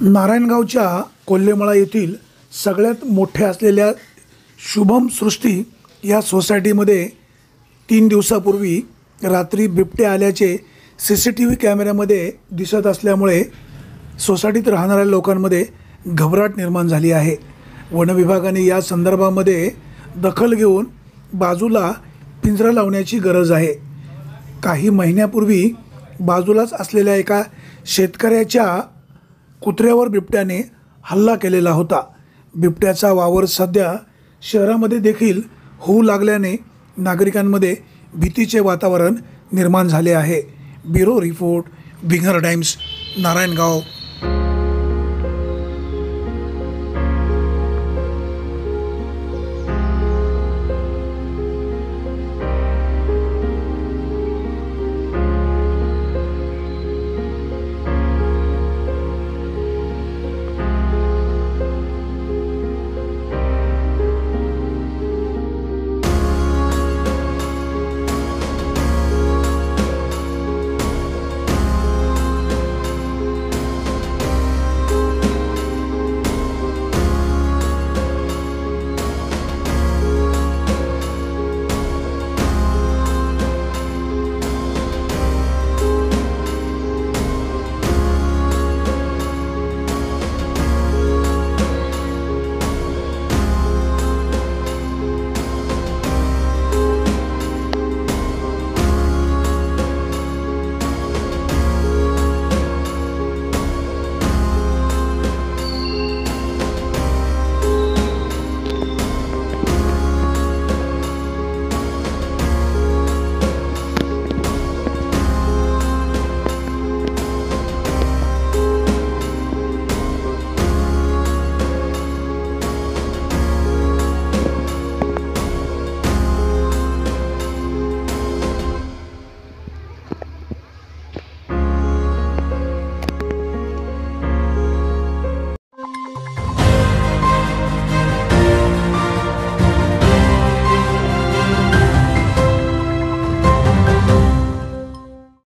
नारायणगावच्या कोल्हेमळा येथील सगळ्यात मोठ्या असलेल्या शुभम सृष्टी या सोसायटीमध्ये 3 दिवसापूर्वी रात्री बिबटे आल्याचे CCTV कॅमेऱ्यामध्ये दिसत असल्यामुळे सोसायटीत राहणाऱ्या लोकांमध्ये घबराट निर्माण झाली आहे। वन विभागाने या संदर्भामध्ये दखल घेऊन बाजूला पिंजरा लावण्याची गरज आहे। काही महिन्यापूर्वी बाजूलाच असलेल्या एका शेतकऱ्याच्या कुत्र्यावर बिबट्याने हल्ला केलेला होता। बिबट्याचा वावर सध्या शहरामध्ये देखील होऊ लागल्याने नागरिकांमध्ये भीतीचे वातावरण निर्माण झाले आहे। Bureau report, winger times, Narayangaon.